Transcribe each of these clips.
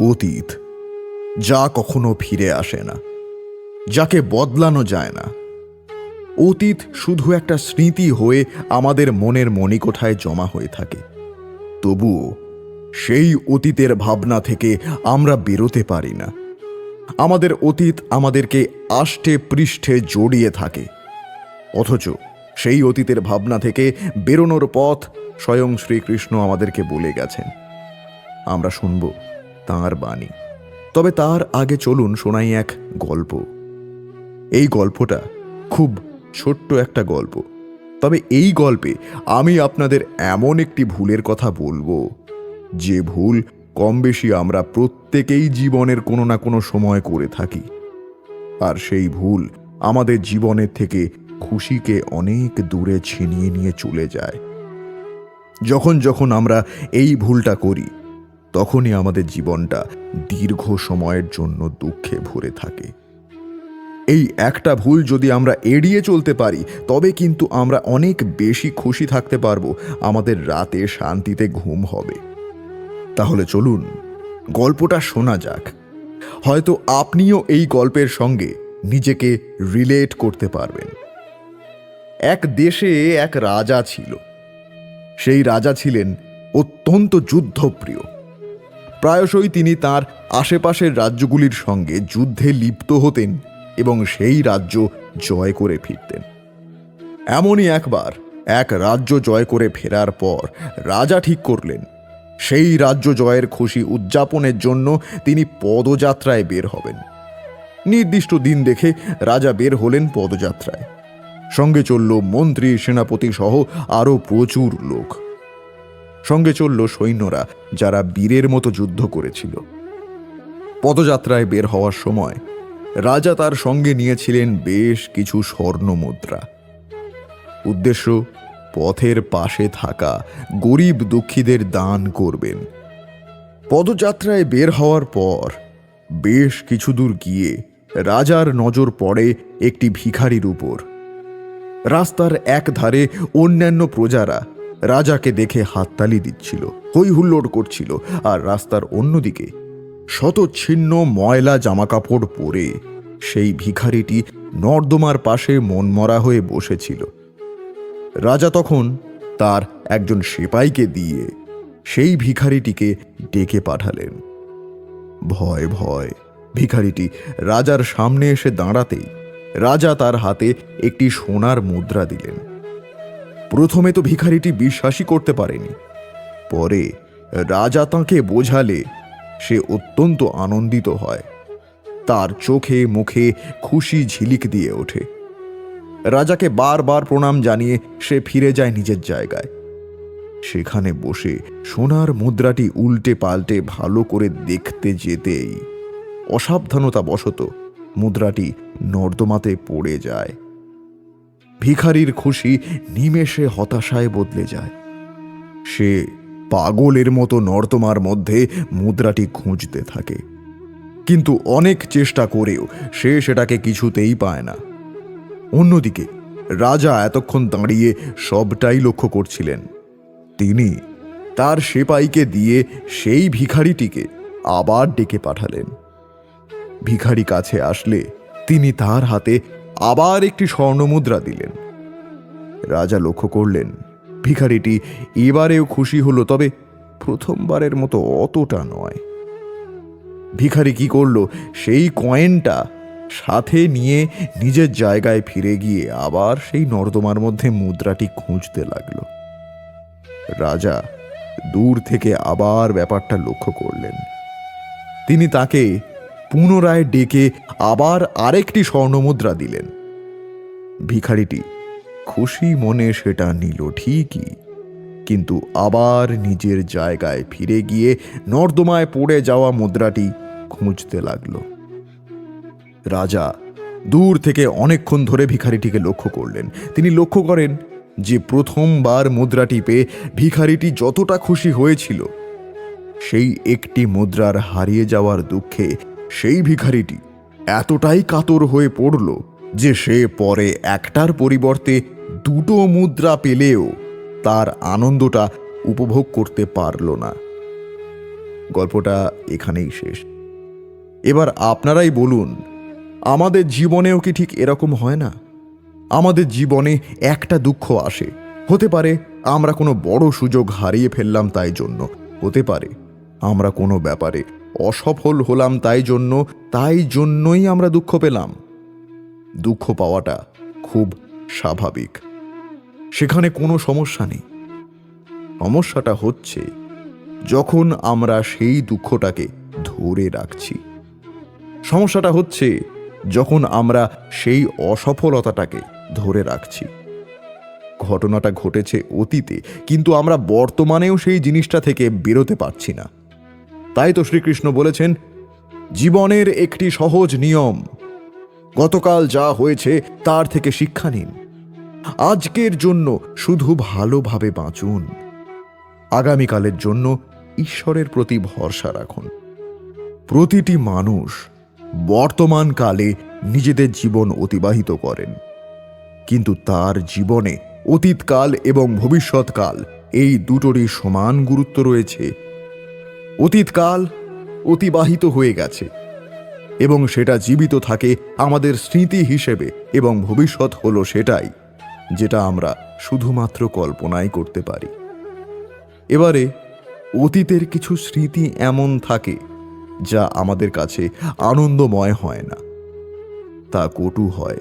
অতীত, যা কখনো ফিরে আসে না, যাকে বদলানো যায় না। অতীত শুধু একটা স্মৃতি হয়ে আমাদের মনের মণিকোঠায় জমা হয়ে থাকে। তবুও সেই অতীতের ভাবনা থেকে আমরা বেরোতে পারি না। আমাদের অতীত আমাদেরকে আষ্টে পৃষ্ঠে জড়িয়ে থাকে, অথচ সেই অতীতের ভাবনা থেকে বেরোনোর পথ স্বয়ং শ্রীকৃষ্ণ আমাদেরকে বলে গেছেন। আমরা শুনব তাঁর বাণী। তবে তার আগে চলুন শোনাই এক গল্প। এই গল্পটা খুব ছোট্ট একটা গল্প, তবে এই গল্পে আমি আপনাদের এমন একটি ভুলের কথা বলবো, যে ভুল কম বেশি আমরা প্রত্যেকেই জীবনের কোনো না কোনো সময় করে থাকি। আর সেই ভুল আমাদের জীবনের থেকে খুশিকে অনেক দূরে ছিনিয়ে নিয়ে চলে যায়। যখন যখন আমরা এই ভুলটা করি, তখনই আমাদের জীবনটা দীর্ঘ সময়ের জন্য দুঃখে ভরে থাকে। এই একটা ভুল যদি আমরা এড়িয়ে চলতে পারি, তবে কিন্তু আমরা অনেক বেশি খুশি থাকতে পারবো, আমাদের রাতে শান্তিতে ঘুম হবে। তাহলে চলুন গল্পটা শোনা যাক। হয়তো আপনিও এই গল্পের সঙ্গে নিজেকে রিলেট করতে পারবেন। এক দেশে এক রাজা ছিল। সেই রাজা ছিলেন অত্যন্ত যুদ্ধপ্রিয়। প্রায়শই তিনি তার আশেপাশের রাজ্যগুলির সঙ্গে যুদ্ধে লিপ্ত হতেন এবং সেই রাজ্য জয় করে ফিরতেন। এমনই একবার এক রাজ্য জয় করে ফেরার পর রাজা ঠিক করলেন, সেই রাজ্য জয়ের খুশি উদযাপনের জন্য তিনি পদযাত্রায় বের হবেন। নির্দিষ্ট দিন দেখে রাজা বের হলেন পদযাত্রায়। সঙ্গে চলল মন্ত্রী, সেনাপতি সহ আরও প্রচুর লোক। সঙ্গে চলল সৈন্যরা, যারা বীরের মতো যুদ্ধ করেছিল। পদযাত্রায় বের হওয়ার সময় রাজা তার সঙ্গে নিয়েছিলেন বেশ কিছু স্বর্ণ মুদ্রা। উদ্দেশ্য, পথের পাশে থাকা গরিব দুঃখীদের দান করবেন। পদযাত্রায় বের হওয়ার পর বেশ কিছু দূর গিয়ে রাজার নজর পড়ে একটি ভিখারির উপর। রাস্তার এক ধারে অন্যান্য প্রজারা রাজাকে দেখে হাততালি দিচ্ছিল, হই হুল্লোড় করছিল, আর রাস্তার অন্যদিকে শতচ্ছিন্ন ময়লা জামাকাপড় পরে সেই ভিখারিটি নর্দমার পাশে মনমরা হয়ে বসেছিল। রাজা তখন তার একজন সিপাইকে দিয়ে সেই ভিখারিটিকে ডেকে পাঠালেন। ভয় ভয় ভিখারিটি রাজার সামনে এসে দাঁড়াতেই রাজা তার হাতে একটি সোনার মুদ্রা দিলেন। প্রথমে তো ভিখারিটি বিশ্বাসই করতে পারেনি। পরে রাজা তাঁকে বোঝালে সে অত্যন্ত আনন্দিত হয়। তার চোখে মুখে খুশি ঝিলিক দিয়ে ওঠে। রাজাকে বারবার প্রণাম জানিয়ে সে ফিরে যায় নিজের জায়গায়। সেখানে বসে সোনার মুদ্রাটি উল্টে পাল্টে ভালো করে দেখতে যেতেই অসাবধানতাবশত মুদ্রাটি নর্দমাতে পড়ে যায়। ভিখারির খুশি নিমেষে হতাশায় বদলে যায়। সে পাগলের মতো নর্দমার মধ্যে মুদ্রাটি খুঁজতে থাকে, কিন্তু অনেক চেষ্টা করেও সে সেটাকে কিছুতেই পায় না। অন্যদিকে রাজা এতক্ষণ দাঁড়িয়ে সবটাই লক্ষ্য করছিলেন। তিনি তার সেপাইকে দিয়ে সেই ভিখারিটিকে আবার ডেকে পাঠালেন। ভিখারি কাছে আসলে তিনি তার হাতে আবার একটি স্বর্ণমুদ্রা দিলেন। রাজা লক্ষ্য করলেন ভিখারিটি এবারেও খুশি হলো, তবে প্রথমবারের মতো অতটা নয়। ভিখারি কি করলো, সেই কয়েনটা সাথে নিয়ে নিজের জায়গায় ফিরে গিয়ে আবার সেই নর্দমার মধ্যে মুদ্রাটি খুঁজতে লাগলো। রাজা দূর থেকে আবার ব্যাপারটা লক্ষ্য করলেন। তিনি তাকে পুনরায় ডেকে আবার আরেকটি স্বর্ণমুদ্রা দিলেন। ভিখারিটি খুশি মনে সেটা নিল ঠিকই, কিন্তু আবার নিজের জায়গায় ফিরে গিয়ে নর্দমায় পড়ে যাওয়া মুদ্রাটি খুঁজতে লাগল। রাজা দূর থেকে অনেকক্ষণ ধরে ভিখারিটিকে লক্ষ্য করলেন। তিনি লক্ষ্য করেন যে প্রথমবার মুদ্রাটি পেয়ে ভিখারিটি যতটা খুশি হয়েছিল, সেই একটি মুদ্রার হারিয়ে যাওয়ার দুঃখে সেই ভিখারিটি এতটাই কাতর হয়ে পড়ল যে সে পরে একটার পরিবর্তে দুটো মুদ্রা পেলেও তার আনন্দটা উপভোগ করতে পারল না। গল্পটা এখানেই শেষ। এবার আপনারাই বলুন, আমাদের জীবনেও কি ঠিক এরকম হয় না? আমাদের জীবনে একটা দুঃখ আসে, হতে পারে আমরা কোনো বড় সুযোগ হারিয়ে ফেললাম তাই জন্য, হতে পারে আমরা কোনো ব্যাপারে অসফল হলাম তাই জন্যই আমরা দুঃখ পেলাম। দুঃখ পাওয়াটা খুব স্বাভাবিক, সেখানে কোনো সমস্যা নেই। সমস্যাটা হচ্ছে যখন আমরা সেই দুঃখটাকে ধরে রাখছি। সমস্যাটা হচ্ছে যখন আমরা সেই অসফলতাটাকে ধরে রাখছি। ঘটনাটা ঘটেছে অতীতে, কিন্তু আমরা বর্তমানেও সেই জিনিসটা থেকে বেরোতে পারছি না। তাই তো শ্রীকৃষ্ণ বলেছেন, জীবনের একটি সহজ নিয়ম, গতকাল যা হয়েছে তার থেকে শিক্ষা নিন, আজকের জন্য শুধু ভালোভাবে বাঁচুন, আগামীকালের জন্য ঈশ্বরের প্রতি ভরসা রাখুন। প্রতিটি মানুষ বর্তমান কালে নিজেদের জীবন অতিবাহিত করেন, কিন্তু তার জীবনে অতীতকাল এবং ভবিষ্যৎকাল এই দুটোরই সমান গুরুত্ব রয়েছে। অতীতকাল অতিবাহিত হয়ে গেছে এবং সেটা জীবিত থাকে আমাদের স্মৃতি হিসেবে, এবং ভবিষ্যৎ হলো সেটাই যেটা আমরা শুধুমাত্র কল্পনাই করতে পারি। এবারে অতীতের কিছু স্মৃতি এমন থাকে যা আমাদের কাছে আনন্দময় হয় না, তা কটু হয়,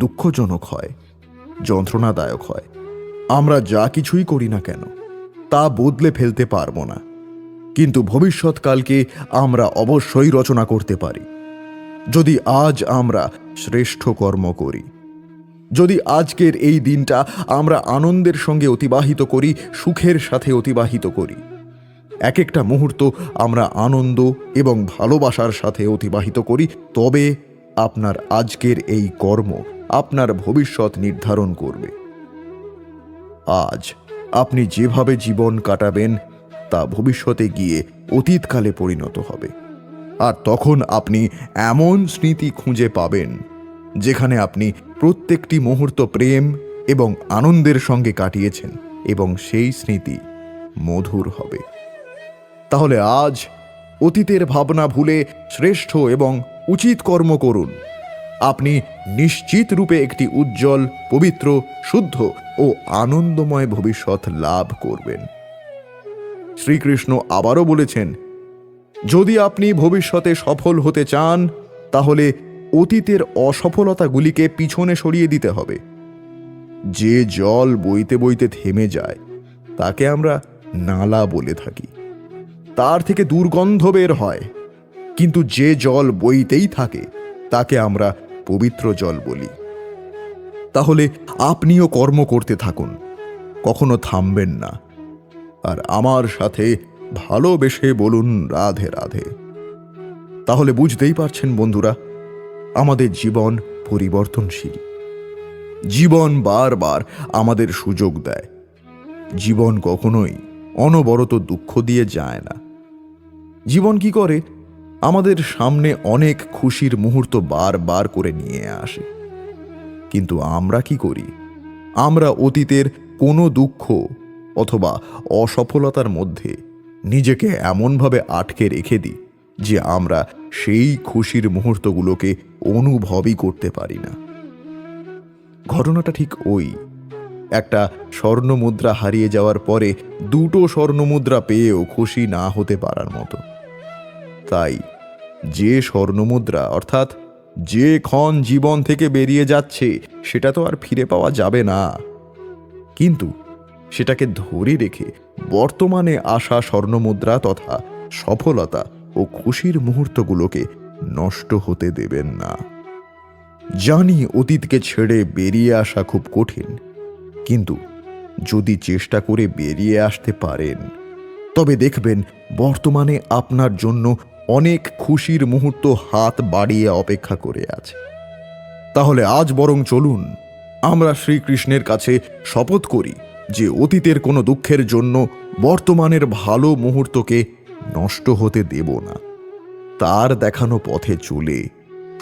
দুঃখজনক হয়, যন্ত্রণাদায়ক হয়। আমরা যা কিছুই করি না কেন তা বদলে ফেলতে পারবো না, কিন্তু ভবিষ্যৎকালকে আমরা অবশ্যই রচনা করতে পারি যদি আজ আমরা শ্রেষ্ঠ কর্ম করি, যদি আজকের এই দিনটা আমরা আনন্দের সঙ্গে অতিবাহিত করি, সুখের সাথে অতিবাহিত করি। এক একটা মুহূর্ত আমরা আনন্দ এবং ভালোবাসার সাথে অতিবাহিত করি, তবে আপনার আজকের এই কর্ম আপনার ভবিষ্যৎ নির্ধারণ করবে। আজ আপনি যেভাবে জীবন কাটাবেন তা ভবিষ্যতে গিয়ে অতীতকালে পরিণত হবে, আর তখন আপনি এমন স্মৃতি খুঁজে পাবেন যেখানে আপনি প্রত্যেকটি মুহূর্ত প্রেম এবং আনন্দের সঙ্গে কাটিয়েছেন, এবং সেই স্মৃতি মধুর হবে। তাহলে আজ অতীতের ভাবনা ভুলে শ্রেষ্ঠ এবং উচিত কর্ম করুন। আপনি নিশ্চিত রূপে একটি উজ্জ্বল, পবিত্র, শুদ্ধ ও আনন্দময় ভবিষ্যৎ লাভ করবেন। শ্রীকৃষ্ণ আবারও বলেছেন, যদি আপনি ভবিষ্যতে সফল হতে চান তাহলে অতীতের অসফলতাগুলিকে পিছনে সরিয়ে দিতে হবে। যে জল বইতে বইতে থেমে যায় তাকে আমরা নালা বলে থাকি, তার থেকে দুর্গন্ধ বের হয়, কিন্তু যে জল বইতেই থাকে তাকে আমরা পবিত্র জল বলি। তাহলে আপনিও কর্ম করতে থাকুন, কখনো থামবেন না, আর আমার সাথে ভালোবেসে বলুন রাধে রাধে। তাহলে বুঝতেই পারছেন বন্ধুরা, আমাদের জীবন পরিবর্তনশীল। জীবন বারবার আমাদের সুযোগ দেয়। জীবন কখনোই অনবরত দুঃখ দিয়ে যায় না। জীবন কি করে, আমাদের সামনে অনেক খুশির মুহূর্ত বারবার করে নিয়ে আসে, কিন্তু আমরা কি করি? আমরা অতীতের কোনো দুঃখ অথবা অসফলতার মধ্যে নিজেকে এমনভাবে আটকে রেখে দিই যে আমরা সেই খুশির মুহূর্তগুলোকে অনুভবই করতে পারি না। ঘটনাটা ঠিক ওই একটা স্বর্ণমুদ্রা হারিয়ে যাওয়ার পরে দুটো স্বর্ণমুদ্রা পেয়েও খুশি না হতে পারার মতো। তাই যে স্বর্ণমুদ্রা অর্থাৎ যে ক্ষণ জীবন থেকে বেরিয়ে যাচ্ছে সেটা তো আর ফিরে পাওয়া যাবে না, কিন্তু সেটাকে ধরে রেখে বর্তমানে আসা স্বর্ণমুদ্রা তথা সফলতা ও খুশির মুহূর্তগুলোকে নষ্ট হতে দেবেন না। জানি অতীতকে ছেড়ে বেরিয়ে আসা খুব কঠিন, কিন্তু যদি চেষ্টা করে বেরিয়ে আসতে পারেন তবে দেখবেন বর্তমানে আপনার জন্য অনেক খুশির মুহূর্ত হাত বাড়িয়ে অপেক্ষা করে আছে। তাহলে আজ বরং চলুন আমরা শ্রীকৃষ্ণের কাছে শপথ করি যে অতীতের কোনো দুঃখের জন্য বর্তমানের ভালো মুহূর্তকে নষ্ট হতে দেব না, তার দেখানো পথে চলে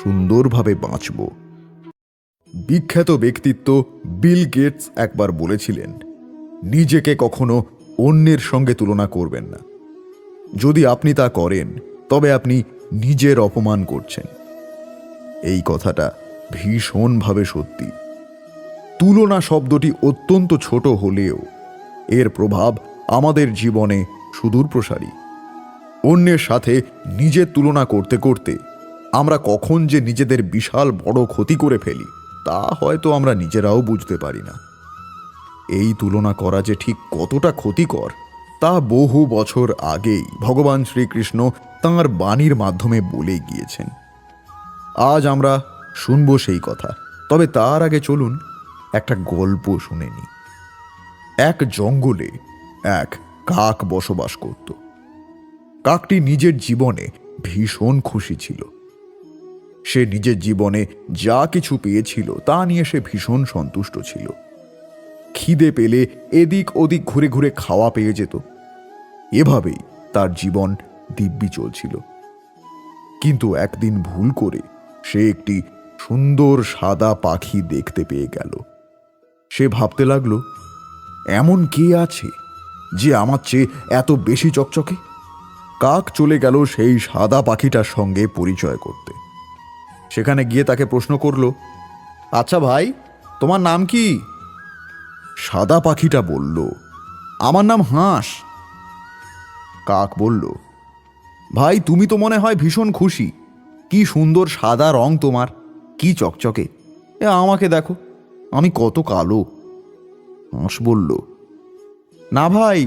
সুন্দরভাবে বাঁচব। বিখ্যাত ব্যক্তিত্ব বিল গেটস একবার বলেছিলেন, নিজেকে কখনো অন্যের সঙ্গে তুলনা করবেন না, যদি আপনি তা করেন তবে আপনি নিজের অপমান করছেন। এই কথাটা ভীষণভাবে সত্যি। তুলনা শব্দটি অত্যন্ত ছোট হলেও এর প্রভাব আমাদের জীবনে সুদূরপ্রসারী। অন্যের সাথে নিজের তুলনা করতে করতে আমরা কখন যে নিজেদের বিশাল বড় ক্ষতি করে ফেলি তা হয়তো আমরা নিজেরাও বুঝতে পারি না। এই তুলনা করা যে ঠিক কতটা ক্ষতিকর তা বহু বছর আগেই ভগবান শ্রীকৃষ্ণ তাঁর বাণীর মাধ্যমে বলে গিয়েছেন। আজ আমরা শুনব সেই কথা, তবে তার আগে চলুন একটা গল্প শুনে নিই। এক জঙ্গলে এক কাক বসবাস করত। কাকটি নিজের জীবনে ভীষণ খুশি ছিল। সে নিজের জীবনে যা কিছু পেয়েছিল তা নিয়ে সে ভীষণ সন্তুষ্ট ছিল। খিদে পেলে এদিক ওদিক ঘুরে ঘুরে খাওয়া পেয়ে যেত। এভাবেই তার জীবন দিব্যি চলছিল। কিন্তু একদিন ভুল করে সে একটি সুন্দর সাদা পাখি দেখতে পেয়ে গেল। সে ভাবতে লাগলো, এমন কে আছে যে আমার চেয়ে এত বেশি চকচকে? কাক চলে গেল সেই সাদা পাখিটার সঙ্গে পরিচয় করতে। সেখানে গিয়ে তাকে প্রশ্ন করল, আচ্ছা ভাই, তোমার নাম কি? সাদা পাখিটা বলল, আমার নাম হাঁস। কাক বলল, ভাই, তুমি তো মনে হয় ভীষণ খুশি। কি সুন্দর সাদা রং তোমার, কি চকচকে। আমাকে দেখো, আমি কত কালো। হাঁস বলল, না ভাই,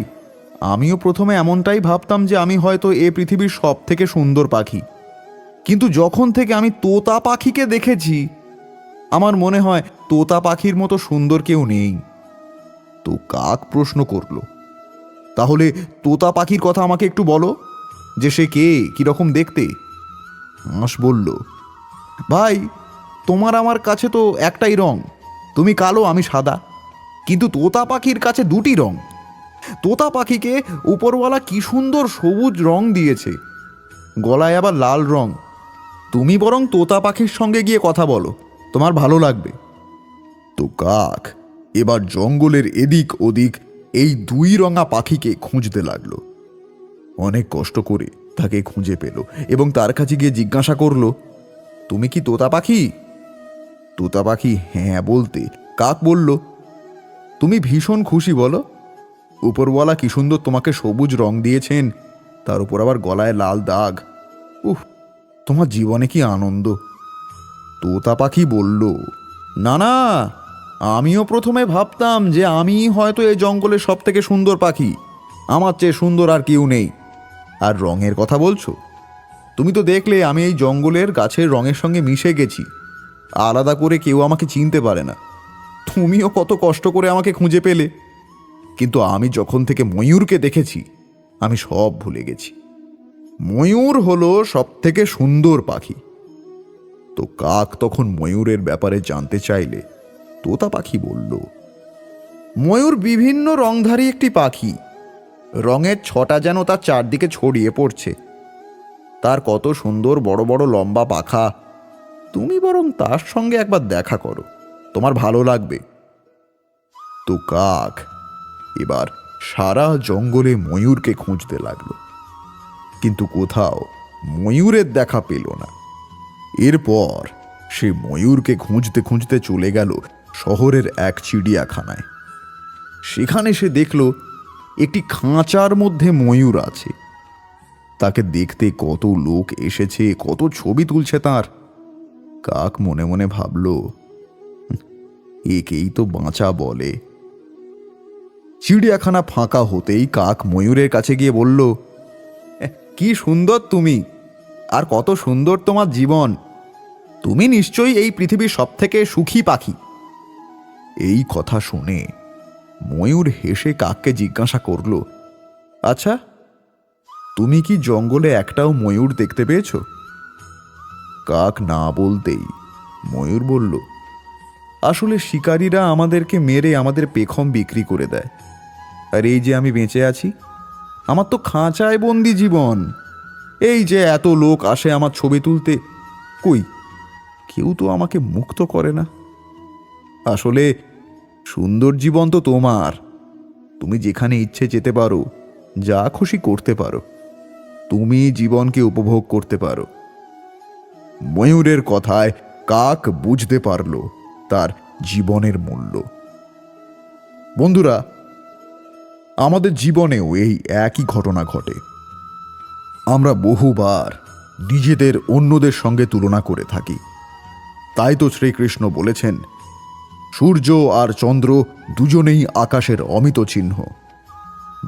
আমিও প্রথমে এমনটাই ভাবতাম যে আমি হয়তো এ পৃথিবীর সব থেকে সুন্দর পাখি। কিন্তু যখন থেকে আমি তোতা পাখিকে দেখেছি আমার মনে হয় তোতা পাখির মতো সুন্দর কেউ নেই। তো কাক প্রশ্ন করল, তাহলে তোতা পাখির কথা আমাকে একটু বলো, যে সে কে, কিরকম দেখতে? হাঁস বলল, ভাই, তোমার আমার কাছে তো একটাই রং, তুমি কালো, আমি সাদা। কিন্তু তোতা পাখির কাছে দুটি রং। তোতা পাখিকে উপরওয়ালা কি সুন্দর সবুজ রং দিয়েছে, গলায় আবার লাল রং। তুমি বরং তোতা পাখির সঙ্গে গিয়ে কথা বলো, তোমার ভালো লাগবে। তো কাক এবার জঙ্গলের এদিক ওদিক এই দুই রঙা পাখিকে খুঁজতে লাগলো। অনেক কষ্ট করে তাকে খুঁজে পেল এবং তার কাছে গিয়ে জিজ্ঞাসা করলো, তুমি কি তোতা পাখি? তোতা পাখি হ্যাঁ বলতে কাক বলল, তুমি ভীষণ খুশি বলো? উপরওয়ালা কি সুন্দর তোমাকে সবুজ রং দিয়েছেন, তার উপর আবার গলায় লাল দাগ। উহ, তোমার জীবনে কি আনন্দ। তোতা পাখি বলল, না না, আমিও প্রথমে ভাবতাম যে আমি হয়তো এই জঙ্গলের সব থেকে সুন্দর পাখি, আমার চেয়ে সুন্দর আর কেউ নেই। আর রঙের কথা বলছো, তুমি তো দেখলে আমি এই জঙ্গলের গাছের রঙের সঙ্গে মিশে গেছি, আলাদা করে কেউ আমাকে চিনতে পারে না। তুমিও কত কষ্ট করে আমাকে খুঁজে পেলে, কিন্তু আমি যখন থেকে ময়ূরকে দেখেছি আমি সব ভুলে গেছি। ময়ূর হলো সব থেকে সুন্দর পাখি। তো কাক তখন ময়ূরের ব্যাপারে জানতে চাইলে তোতা পাখি বলল, ময়ূর বিভিন্ন রংধারী একটি পাখি, রঙের ছটা যেন তার চারদিকে ছড়িয়ে পড়ছে। তার কত সুন্দর বড় বড় লম্বা পাখা, তুমি বরং তার সঙ্গে একবার দেখা করো, তোমার ভালো লাগবে। তো কাক এবার সারা জঙ্গলে ময়ূরকে খুঁজতে লাগলো, কিন্তু কোথাও ময়ূরের দেখা পেল না। এরপর সে ময়ূরকে খুঁজতে খুঁজতে চলে গেল শহরের এক চিড়িয়াখানায়। সেখানে সে দেখল একটি খাঁচার মধ্যে ময়ূর আছে। তাকে দেখতে কত লোক এসেছে, কত ছবি তুলছে তার। কাক মনে মনে ভাবল, একেই তো বাঁচা বলে। চিড়িয়াখানা ফাঁকা হতেই কাক ময়ূরের কাছে গিয়ে বলল, কি সুন্দর তুমি, আর কত সুন্দর তোমার জীবন, তুমি নিশ্চয়ই এই পৃথিবীর সব থেকে সুখী পাখি। এই কথা শুনে ময়ূর হেসে কাককে জিজ্ঞাসা করল, আচ্ছা, তুমি কি জঙ্গলে একটাও ময়ূর দেখতে পেয়েছ? কাক না বলতেই ময়ূর বলল, আসলে শিকারীরা আমাদেরকে মেরে আমাদের পেখম বিক্রি করে দেয়, আর এই যে আমি বেঁচে আছি, আমার তো খাঁচায় বন্দি জীবন। এই যে এত লোক আসে আমার ছবি তুলতে, কই কেউ তো আমাকে মুক্ত করে না। আসলে সুন্দর জীবন তো তোমার, তুমি যেখানে ইচ্ছে যেতে পারো, যা খুশি করতে পারো, তুমি জীবনকে উপভোগ করতে পারো। ময়ূরের কথায় কাক বুঝতে পারল তার জীবনের মূল্য। বন্ধুরা, আমাদের জীবনেও এই একই ঘটনা ঘটে। আমরা বহুবার নিজেদের অন্যদের সঙ্গে তুলনা করে থাকি। তাই তো শ্রীকৃষ্ণ বলেছেন, সূর্য আর চন্দ্র দুজনেই আকাশের অমিত চিহ্ন।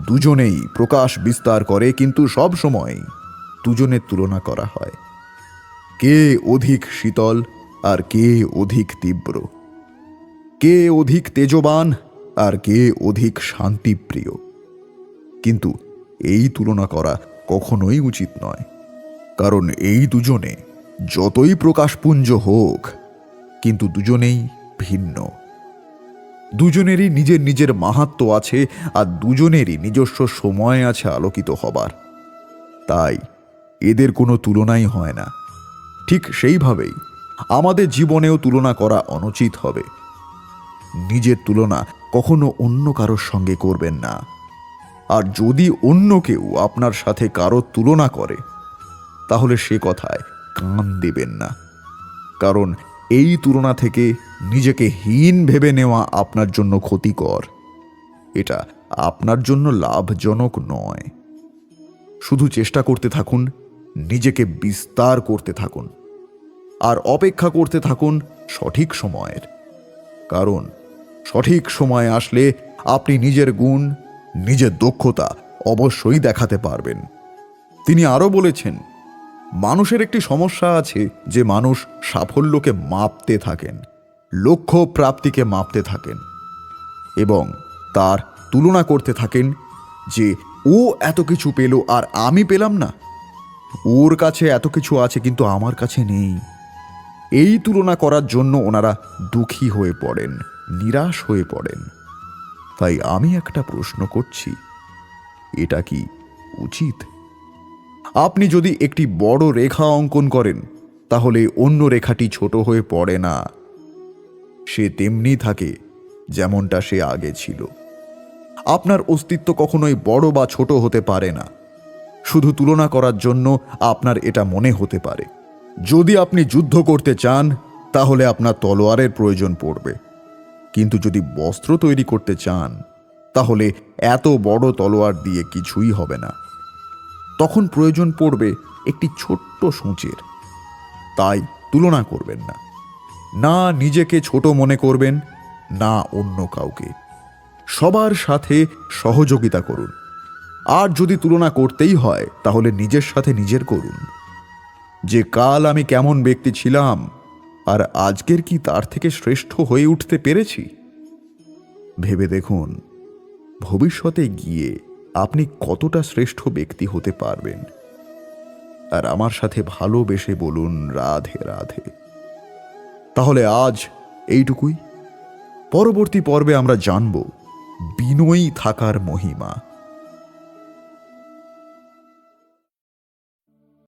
দুজনেই প্রকাশ বিস্তার করে, কিন্তু সব সময় দুজনের তুলনা করা হয়। কে অধিক শীতল আর কে অধিক তীব্র, কে অধিক তেজবান আর কে অধিক শান্তিপ্রিয়। কিন্তু এই তুলনা করা কখনোই উচিত নয়, কারণ এই দুজনে যতই প্রকাশপুঞ্জ হোক, কিন্তু দুজনেই ভিন্ন। দুজনেরই নিজের নিজের মাহাত্ম্য আছে, আর দুজনেরই নিজস্ব সময় আছে আলোকিত হবার। তাই এদের কোনো তুলনাই হয় না। ঠিক সেইভাবেই আমাদের জীবনেও তুলনা করা অনুচিত হবে। নিজের তুলনা কখনো অন্য কারোর সঙ্গে করবেন না। আর যদি অন্য কেউ আপনার সাথে কারোর তুলনা করে, তাহলে সে কথায় কান দেবেন না, কারণ এই তুলনা থেকে নিজেকে হীন ভেবে নেওয়া আপনার জন্য ক্ষতিকর। এটা আপনার জন্য লাভজনক নয়। শুধু চেষ্টা করতে থাকুন, নিজেকে বিস্তার করতে থাকুন, আর অপেক্ষা করতে থাকুন সঠিক সময়ের। কারণ সঠিক সময় আসলে আপনি নিজের গুণ, নিজের দক্ষতা অবশ্যই দেখাতে পারবেন। তিনি আরও বলেছেন, মানুষের একটি সমস্যা আছে যে মানুষ সাফল্যকে মাপতে থাকেন, লক্ষ্য প্রাপ্তিকে মাপতে থাকেন এবং তার তুলনা করতে থাকেন যে ও এত কিছু পেল আর আমি পেলাম না, ওর কাছে এত কিছু আছে কিন্তু আমার কাছে নেই। এই তুলনা করার জন্য ওনারা দুঃখী হয়ে পড়েন, নিরাশ হয়ে পড়েন। তাই আমি একটা প্রশ্ন করছি, এটা কি উচিত? আপনি যদি একটি বড় রেখা অঙ্কন করেন, তাহলে অন্য রেখাটি ছোট হয়ে পড়ে না, সে তেমনি থাকে যেমনটা সে আগে ছিল। আপনার অস্তিত্ব কখনোই বড় বা ছোট হতে পারে না। শুধু তুলনা করার জন্য আপনার এটা মনে হতে পারে। যদি আপনি যুদ্ধ করতে চান, তাহলে আপনার তলোয়ারের প্রয়োজন পড়বে, কিন্তু যদি বস্ত্র তৈরি করতে চান, তাহলে এত বড় তলোয়ার দিয়ে কিছুই হবে না। তখন প্রয়োজন পড়বে একটি ছোট্ট সূঁচের। তাই তুলনা করবেন না, না নিজেকে ছোট মনে করবেন, না অন্য কাউকে। সবার সাথে সহযোগিতা করুন। আর যদি তুলনা করতেই হয়, তাহলে নিজের সাথে নিজের করুন। যে কাল আমি কেমন ব্যক্তি ছিলাম আর আজকের কি তার থেকে শ্রেষ্ঠ হয়ে উঠতে পেরেছি? ভেবে দেখুন, ভবিষ্যতে গিয়ে আপনি কতটা শ্রেষ্ঠ ব্যক্তি হতে পারবেন। আর আমার সাথে ভালোবেসে বলুন, রাধে রাধে। তাহলে আজ এইটুকুই। পরবর্তী পর্বে আমরা জানব বিনয়ী থাকার মহিমা।